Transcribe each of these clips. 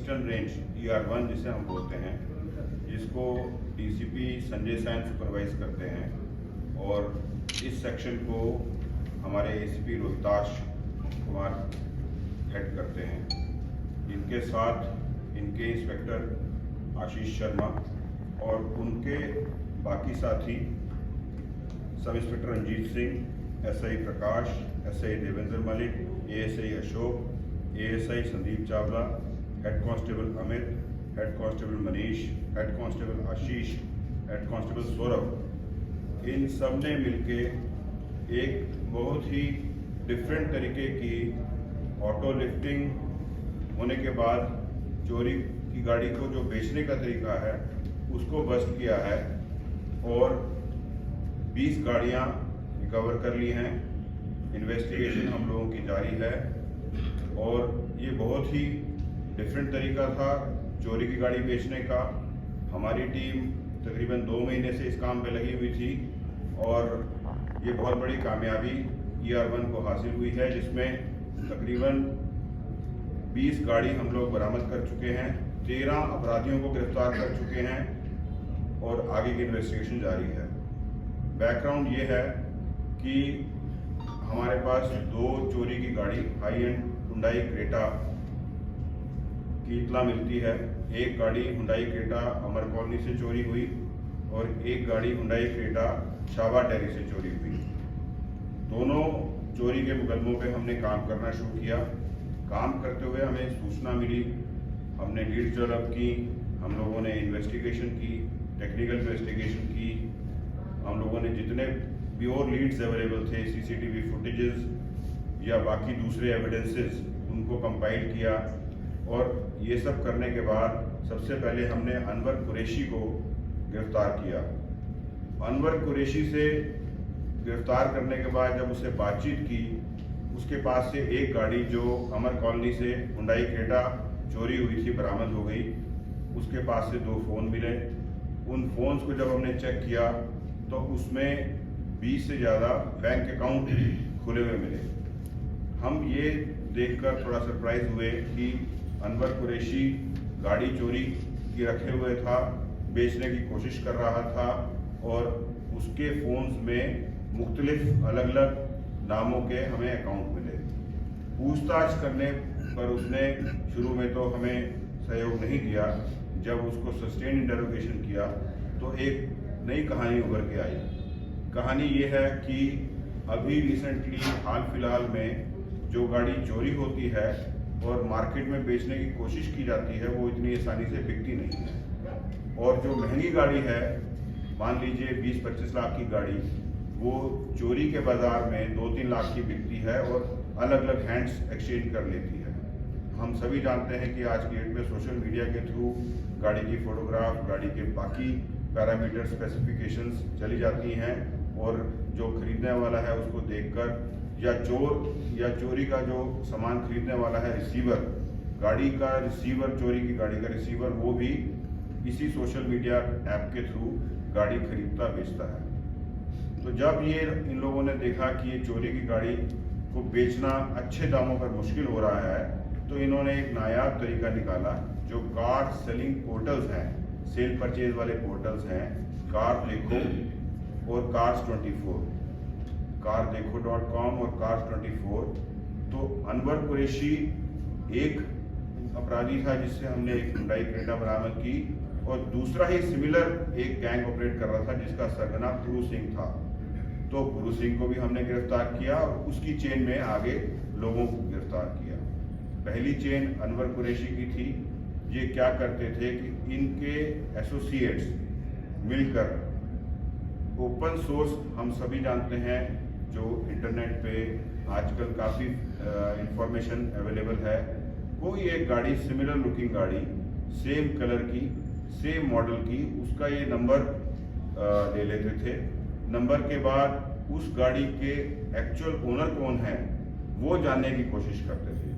Eastern range ER1 जिसे हम बोलते हैं, जिसको DCP संजय सैन सुपरवाइज करते हैं और इस सेक्शन को हमारे ACP रोहिताश कुमार हेड करते हैं। इनके साथ इनके इंस्पेक्टर आशीष शर्मा और उनके बाकी साथी सब inspector Ranjit Singh, SI Prakash, SI Devendra Malik, ASI Ashok, ASI Sandeep Chawla, head constable Amit, head constable Manish, head constable Ashish, head constable Saurabh, इन सब ने मिलके एक बहुत ही डिफरेंट तरीके की ऑटो लिफ्टिंग होने के बाद चोरी की गाड़ी को जो बेचने का तरीका है उसको बस्ट किया है और 20 गाड़ियां रिकवर कर ली हैं। इन्वेस्टिगेशन हम लोगों की जारी है और ये बहुत ही डिफरेंट तरीका था चोरी की गाड़ी बेचने का। हमारी टीम तकरीबन 2 महीने से इस काम पे लगी हुई थी और ये बहुत बड़ी कामयाबी ER1 को हासिल हुई है, जिसमें तकरीबन 20 गाड़ी हम लोग बरामद कर चुके हैं, 13 अपराधियों को गिरफ्तार कर चुके हैं और आगे की इन्वेस्टिगेशन जारी है। बैकग्राउंड ये है कि हमारे पास 2 चोरी की गाड़ी हाई एंड हुंडई क्रेटा की इत्तला मिलती है। एक गाड़ी हुंडई क्रेटा अमर कॉलोनी से चोरी हुई और एक गाड़ी हुंडई क्रेटा शाबा डेयरी से चोरी हुई। दोनों चोरी के मुकदमों पे हमने काम करना शुरू किया। काम करते हुए हमें सूचना मिली, हमने लीड्स डेवलप की, हम लोगों ने इन्वेस्टिगेशन की, टेक्निकल इन्वेस्टिगेशन की, हम लोगों ने जितने भी और लीड्स अवेलेबल थे, CCTV फुटेजेस या बाकी दूसरे एविडेंसेस, उनको कंपाइल किया और ये सब करने के बाद सबसे पहले हमने अनवर कुरैशी को गिरफ्तार किया। अनवर कुरैशी से गिरफ्तार करने के बाद जब उससे बातचीत की, उसके पास से एक गाड़ी जो अमर कॉलोनी से हुंडई क्रेटा चोरी हुई थी बरामद हो गई। उसके पास से 2 फ़ोन मिले। उन फ़ोन्स को जब हमने चेक किया तो उसमें 20 से ज़्यादा बैंक अकाउंट खुले हुए मिले। हम ये देखकर थोड़ा सरप्राइज हुए कि अनवर कुरैशी गाड़ी चोरी की रखे हुए था, बेचने की कोशिश कर रहा था और उसके फ़ोन्स में मुख्तलिफ अलग अलग नामों के हमें अकाउंट मिले। पूछताछ करने पर उसने शुरू में तो हमें सहयोग नहीं दिया। जब उसको सस्टेन इंटरोगेशन किया तो एक नई कहानी उभर के आई। कहानी ये है कि अभी रिसेंटली हाल फिलहाल में जो गाड़ी चोरी होती है और मार्केट में बेचने की कोशिश की जाती है वो इतनी आसानी से बिकती नहीं है और जो महंगी गाड़ी है, मान लीजिए 20-25 लाख की गाड़ी, वो चोरी के बाज़ार में 2-3 लाख की बिकती है और अलग अलग हैंड्स एक्सचेंज कर लेती है। हम सभी जानते हैं कि आज की डेट में सोशल मीडिया के थ्रू गाड़ी की फ़ोटोग्राफ, गाड़ी के बाकी पैरामीटर स्पेसिफिकेशंस चली जाती हैं और जो खरीदने वाला है उसको देखकर या चोर या चोरी का जो सामान खरीदने वाला है रिसीवर, गाड़ी का रिसीवर, चोरी की गाड़ी का रिसीवर, वो भी इसी सोशल मीडिया ऐप के थ्रू गाड़ी खरीदता बेचता है। तो जब ये इन लोगों ने देखा कि ये चोरी की गाड़ी को बेचना अच्छे दामों पर मुश्किल हो रहा है तो इन्होंने एक नायाब तरीका निकाला। जो कार सेलिंग पोर्टल्स हैं, सेल परचेज वाले पोर्टल्स हैं, कार देखो और Cars24, cardekho.com और Cars24, तो अनवर कुरैशी एक अपराधी था जिससे हमने एक हुंडई क्रेटा बरामद की और दूसरा ही सिमिलर एक गैंग ऑपरेट कर रहा था जिसका सरगना गुरु सिंह था। तो गुरु सिंह को भी हमने गिरफ्तार किया और उसकी चेन में आगे लोगों को गिरफ्तार किया। पहली चेन अनवर कुरैशी की थी। ये क्या करते थे कि इनके एसोसिएट्स मिलकर ओपन सोर्स, हम सभी जानते हैं जो इंटरनेट पे आजकल काफ़ी इंफॉर्मेशन अवेलेबल है, कोई एक गाड़ी सिमिलर लुकिंग गाड़ी, सेम कलर की, सेम मॉडल की, उसका ये नंबर ले लेते थे। नंबर के बाद उस गाड़ी के एक्चुअल ओनर कौन है वो जानने की कोशिश करते थे।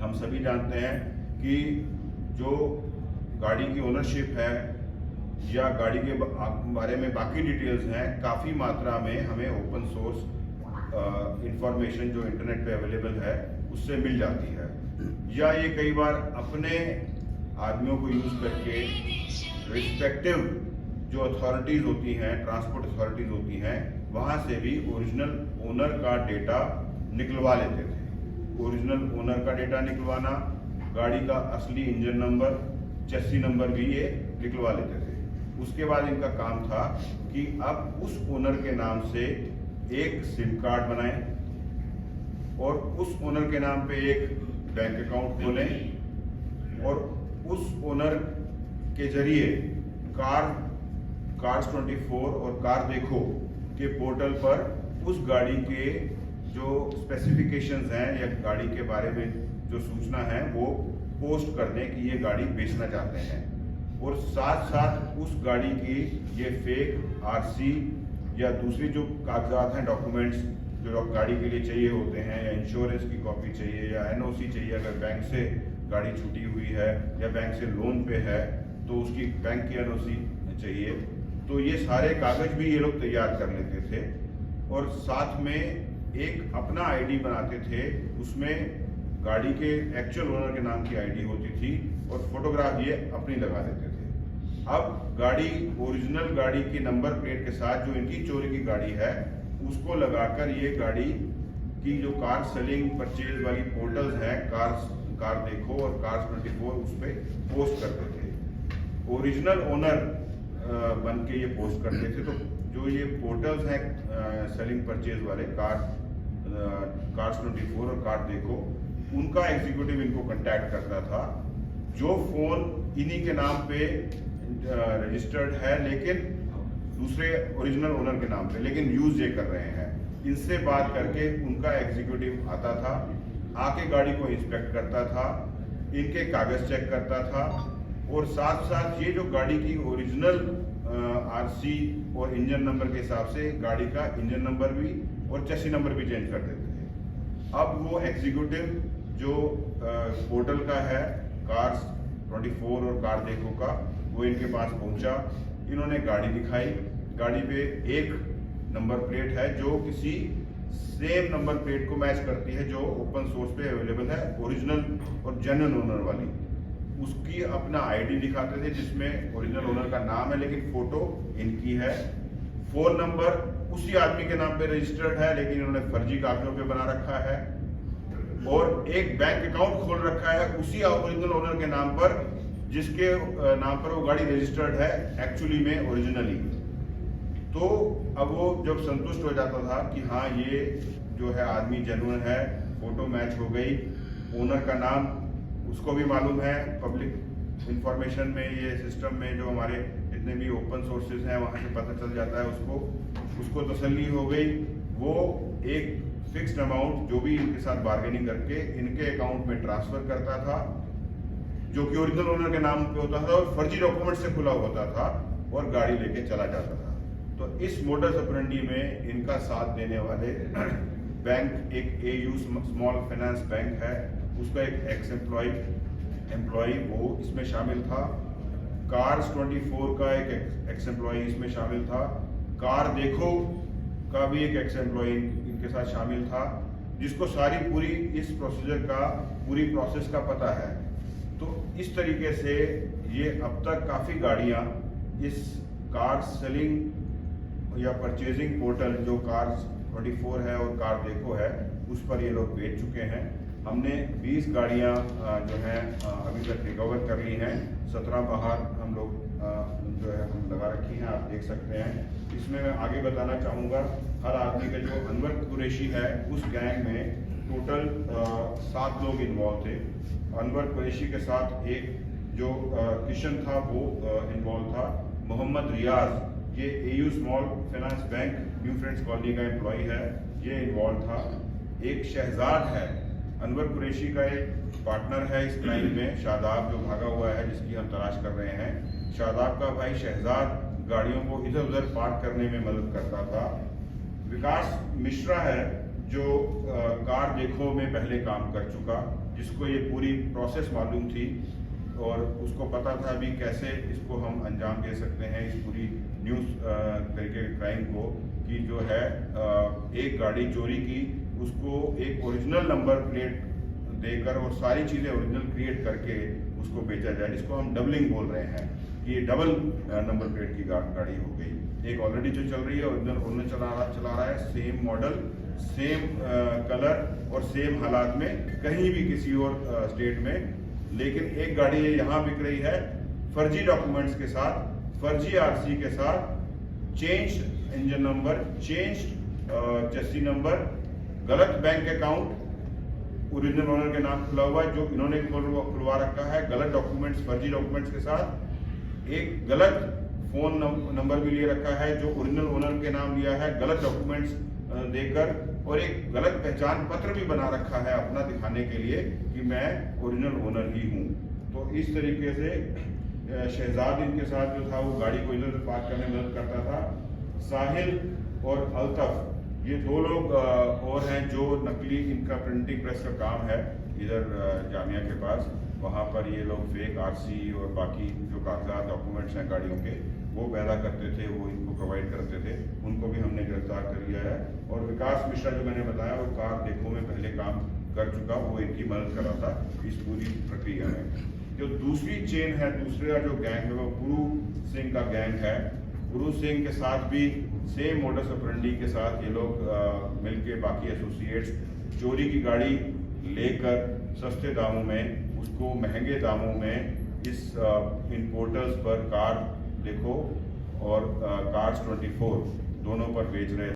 हम सभी जानते हैं कि जो गाड़ी की ओनरशिप है या गाड़ी के बारे में बाकी डिटेल्स हैं, काफ़ी मात्रा में हमें ओपन सोर्स इंफॉर्मेशन जो इंटरनेट पे अवेलेबल है उससे मिल जाती है, या ये कई बार अपने आदमियों को यूज़ करके रिस्पेक्टिव जो अथॉरिटीज़ होती हैं, ट्रांसपोर्ट अथॉरिटीज़ होती हैं, वहाँ से भी ओरिजिनल ओनर का डेटा निकलवा लेते थे। ओरिजिनल ओनर का डेटा निकलवाना, गाड़ी का असली इंजन नंबर, चेसी नंबर भी ये निकलवा लेते थे। उसके बाद इनका काम था कि अब उस ओनर के नाम से एक सिम कार्ड बनाएं और उस ओनर के नाम पे एक बैंक अकाउंट खोलें और उस ओनर के जरिए कार्स 24 और कार देखो के पोर्टल पर उस गाड़ी के जो स्पेसिफिकेशंस हैं या गाड़ी के बारे में जो सूचना है वो पोस्ट कर दें कि ये गाड़ी बेचना चाहते हैं, और साथ साथ उस गाड़ी की ये फेक आरसी या दूसरी जो कागजात हैं, डॉक्यूमेंट्स जो गाड़ी के लिए चाहिए होते हैं, या इंश्योरेंस की कॉपी चाहिए या एनओसी चाहिए, अगर बैंक से गाड़ी छूटी हुई है या बैंक से लोन पे है तो उसकी बैंक की एनओसी चाहिए, तो ये सारे कागज भी ये लोग तैयार कर लेते थे। और साथ में एक अपना आईडी बनाते थे, उसमें गाड़ी के एक्चुअल ओनर के नाम की आईडी होती थी और फोटोग्राफ ये अपनी लगा देते थे। अब गाड़ी ओरिजिनल गाड़ी की नंबर प्लेट के साथ जो इनकी चोरी की गाड़ी है उसको लगाकर ये गाड़ी की जो कार सेलिंग परचेज वाली पोर्टल्स हैं, कार देखो और कार्स 24, उस पर पोस्ट करते थे। ओरिजिनल ओनर बन के ये पोस्ट करते थे। तो जो ये पोर्टल्स हैं सेलिंग परचेज वाले, कार्स 24 और कार देखो, उनका एग्जीक्यूटिव इनको कांटेक्ट करता था। जो फोन इन्हीं के नाम पे रजिस्टर्ड है लेकिन दूसरे ओरिजिनल ओनर के नाम पे, लेकिन यूज ये कर रहे हैं, इनसे बात करके उनका एग्जीक्यूटिव आता था, आके गाड़ी को इंस्पेक्ट करता था, इनके कागज चेक करता था, और साथ साथ ये जो गाड़ी की ओरिजिनल आरसी और इंजन नंबर के हिसाब से गाड़ी का इंजन नंबर भी और चेसी नंबर भी चेंज कर देते थे। अब वो एग्जीक्यूटिव जो पोर्टल का है कार्स 24 और कार देखो का, वो इनके पास पहुंचा, इन्होंने गाड़ी दिखाई, गाड़ी पे एक नंबर प्लेट है जो किसी सेम नंबर प्लेट को मैच करती है जो ओपन सोर्स पे अवेलेबल है, ओरिजिनल और जेन्युइन ओनर वाली। उसकी अपना आईडी दिखाते थे जिसमें ओरिजिनल ओनर का नाम है लेकिन फोटो इनकी है, फोन नंबर उसी आदमी के नाम पे रजिस्टर्ड है लेकिन इन्होंने फर्जी कागजों पे बना रखा है, और एक बैंक अकाउंट खोल रखा है उसी ओरिजिनल ओनर के नाम पर जिसके नाम पर वो गाड़ी रजिस्टर्ड है एक्चुअली में ओरिजिनली। तो अब वो जब संतुष्ट हो जाता था कि हाँ ये जो है आदमी जेन्युइन है, फोटो मैच हो गई, ओनर का नाम उसको भी मालूम है, पब्लिक इंफॉर्मेशन में ये सिस्टम में जो हमारे जितने भी ओपन सोर्सेज हैं वहाँ से पता चल जाता है, उसको तसल्ली हो गई। वो एक फिक्स्ड अमाउंट जो भी इनके साथ बार्गेनिंग करके इनके अकाउंट में ट्रांसफर करता था, जो कि ओरिजिनल ओनर के नाम पे होता था और फर्जी डॉक्यूमेंट से खुला होता था, और गाड़ी लेके चला जाता था। तो इस मोडस ऑपरेंडी में इनका साथ देने वाले बैंक, एक एयू स्मॉल फाइनेंस बैंक है, उसका एक एक्स एम्प्लॉय वो इसमें शामिल था, कार्स 24 का एक एक्स एम्प्लॉय इसमें शामिल था, कार देखो का भी एक एक्स एम्प्लॉय इनके साथ शामिल था, जिसको सारी पूरी इस प्रोसीजर का, पूरी प्रोसेस का पता है। तो इस तरीके से ये अब तक काफ़ी गाड़ियाँ इस कार सेलिंग या परचेजिंग पोर्टल जो कार्स 24 है और कार देखो है उस पर ये लोग बेच चुके हैं। हमने 20 गाड़ियाँ जो हैं अभी तक रिकवर कर ली हैं, 17 बाहर हम लोग जो है हम लगा रखी हैं, आप देख सकते हैं। इसमें मैं आगे बताना चाहूँगा, हर आदमी का जो अनवर कुरैशी है उस गैंग में टोटल 7 लोग इन्वॉल्व थे। अनवर कुरैशी के साथ एक जो किशन था वो इन्वॉल्व था, मोहम्मद रियाज ये AU small finance bank new friends colony का एम्प्लॉय है, ये इन्वॉल्व था। एक शहजाद है, अनवर कुरैशी का एक पार्टनर है इस क्राइम में, शादाब, जो भागा हुआ है जिसकी हम तलाश कर रहे हैं। शादाब का भाई शहजाद गाड़ियों को इधर उधर पार्क करने में मदद करता था। विकास मिश्रा है जो कार देखो में पहले काम कर चुका, जिसको ये पूरी प्रोसेस मालूम थी और उसको पता था अभी कैसे इसको हम अंजाम दे सकते हैं, इस पूरी न्यूज़ तरीके के क्राइम को, कि जो है एक गाड़ी चोरी की, उसको एक ओरिजिनल नंबर प्लेट देकर और सारी चीज़ें ओरिजिनल क्रिएट करके उसको बेचा जाए, जिसको हम डबलिंग बोल रहे हैं। ये डबल नंबर प्लेट की गाड़ी हो गई। एक ऑलरेडी जो चल रही है ओरिजिनल ओनर चला रहा है, सेम मॉडल, सेम कलर और सेम हालात में कहीं भी किसी और स्टेट में, लेकिन एक गाड़ी यहाँ बिक रही है फर्जी डॉक्यूमेंट्स के साथ, फर्जी आरसी के साथ, चेंज इंजन नंबर, चेंज चेसी नंबर, गलत बैंक अकाउंट, ओरिजिनल ओनर के नाम खुला हुआ है जो इन्होंने खुलवा रखा है, गलत डॉक्यूमेंट्स, फर्जी डॉक्यूमेंट्स के साथ, एक गलत फोन नंबर भी ले रखा है जो ओरिजिनल ओनर के नाम लिया है गलत डॉक्यूमेंट्स देकर, और एक गलत पहचान पत्र भी बना रखा है अपना दिखाने के लिए कि मैं ओरिजिनल ओनर ही हूँ। तो इस तरीके से शहजाद इनके साथ जो था वो गाड़ी को इधर पार्क करने में मदद करता था। साहिल और अल्तफ ये दो लोग और हैं जो नकली, इनका प्रिंटिंग प्रेस का काम है इधर जामिया के पास, वहाँ पर ये लोग फेक आरसी और बाकी जो कागजात डॉक्यूमेंट्स हैं गाड़ियों के वो पैदा करते थे, वो इनको प्रोवाइड करते थे। उनको भी हमने गिरफ्तार कर लिया है। और विकास मिश्रा जो मैंने बताया वो कार देखो में पहले काम कर चुका, वो इनकी मदद कर रहा था इस पूरी प्रक्रिया में। जो दूसरी चेन है, दूसरा जो गैंग है वो गुरु सिंह का गैंग है। गुरु सिंह के साथ भी सेम मोडस ऑपरेंडी के साथ ये लोग मिलके बाकी एसोसिएट्स चोरी की गाड़ी लेकर सस्ते दामों में उसको महंगे दामों में इस इन पोर्टल्स पर कार देखो और कार्स 24 दोनों पर बेच रहे